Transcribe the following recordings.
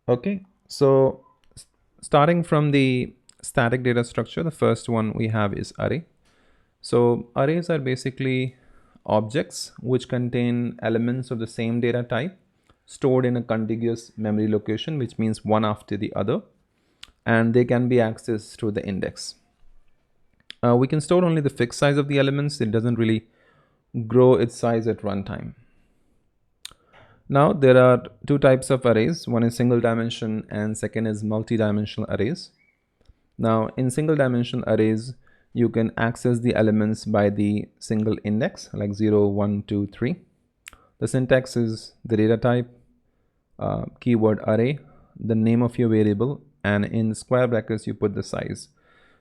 Okay, so starting from the static data structure, the first one we have is array. So arrays are basically objects which contain elements of the same data type stored in a contiguous memory location, which means one after the other, and they can be accessed through the index. We can store only the fixed size of the elements. It doesn't really grow its size at runtime. Now there are two types of arrays. One is single dimension and second is multi-dimensional arrays. Now in single dimensional arrays, you can access the elements by the single index like 0, 1, 2, 3. The syntax is the data type, keyword array, the name of your variable, and in square brackets you put the size.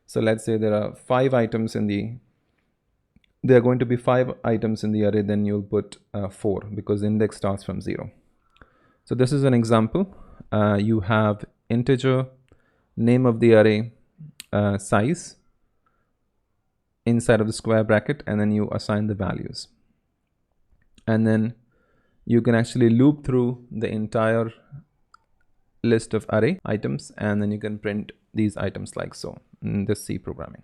So let's say there are 5 items in the there are going to be 5 items in the array, then you'll put 4 because the index starts from 0. So this is an example. You have integer, name of the array, size inside of the square bracket, and then you assign the values. And then you can actually loop through the entire list of array items, and then you can print these items like so in this C programming.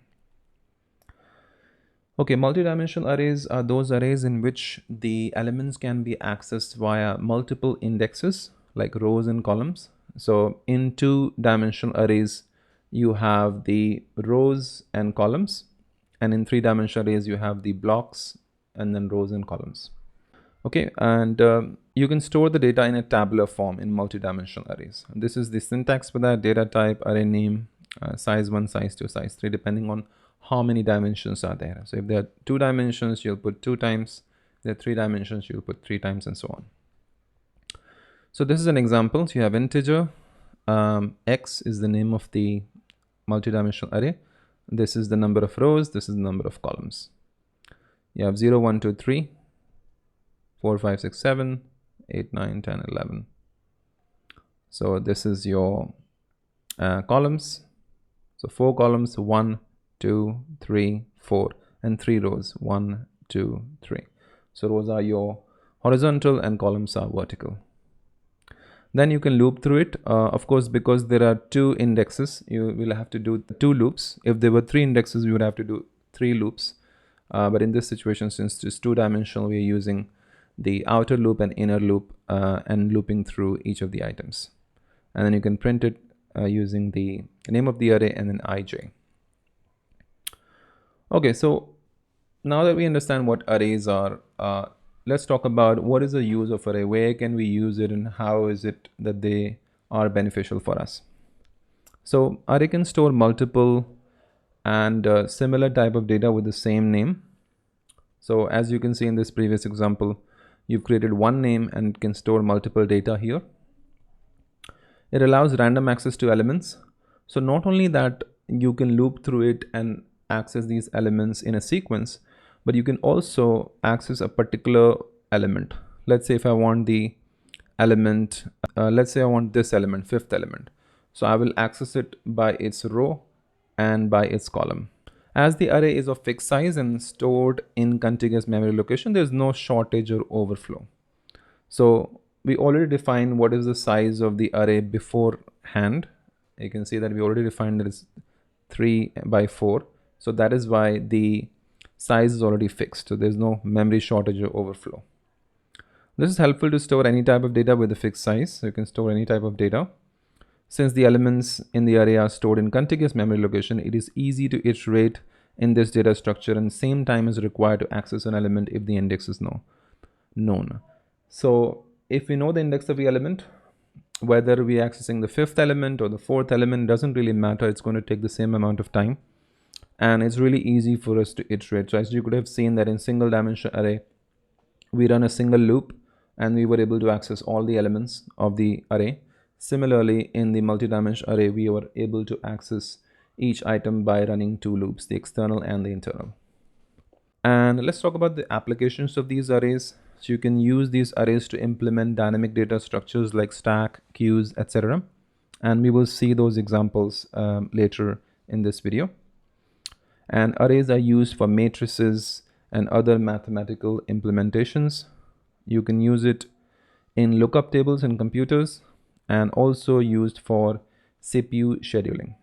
Okay, multi-dimensional arrays are those arrays in which the elements can be accessed via multiple indexes like rows and columns. So in 2-dimensional arrays, you have the rows and columns, and in 3-dimensional arrays, you have the blocks and then rows and columns. Okay, and you can store the data in a tabular form in multi-dimensional arrays. This is the syntax for that: data type, array name, size 1, size 2, size 3, depending on how many dimensions are there. So if there are 2 dimensions, you'll put 2 times. If there are 3 dimensions, you'll put 3 times, and so on. So this is an example. So you have integer, x is the name of the multi-dimensional array. This is the number of rows. This is the number of columns. You have 0, 1, 2, 3, 4, 5, 6, 7, 8, 9, 10, 11. So this is your columns. So 4 columns, 1, 2, 3, 4, and 3 rows, 1, 2, 3. So rows are your horizontal and columns are vertical. Then you can loop through it. Of course, because there are 2 indexes, you will have to do 2 loops. If there were 3 indexes, you would have to do 3 loops. But in this situation, since it's 2-dimensional, we are using the outer loop and inner loop and looping through each of the items. And then you can print it using the name of the array and then ij. Okay, so now that we understand what arrays are, let's talk about what is the use of array, where can we use it, and how is it that they are beneficial for us. So array can store multiple and similar type of data with the same name. So as you can see in this previous example, you've created one name and can store multiple data here. It allows random access to elements. So not only that you can loop through it and access these elements in a sequence, but you can also access a particular element. Let's say if I want the element, let's say I want this element, 5th element. So I will access it by its row and by its column. As the array is of fixed size and stored in contiguous memory location, there's no shortage or overflow. So we already defined what is the size of the array beforehand. You can see that we already defined that it's 3 by 4. So that is why the size is already fixed. So there's no memory shortage or overflow. This is helpful to store any type of data with a fixed size. So you can store any type of data. Since the elements in the array are stored in contiguous memory location, it is easy to iterate in this data structure, and same time is required to access an element if the index is known. So if we know the index of the element, whether we are accessing the 5th element or the 4th element, doesn't really matter. It's going to take the same amount of time. And it's really easy for us to iterate. So as you could have seen that in single dimensional array, we run a single loop and we were able to access all the elements of the array. Similarly, in the multi-dimensional array, we were able to access each item by running 2 loops, the external and the internal. And let's talk about the applications of these arrays. So you can use these arrays to implement dynamic data structures like stack, queues, etc. And we will see those examples later in this video. And arrays are used for matrices and other mathematical implementations. You can use it in lookup tables in computers, and also used for CPU scheduling.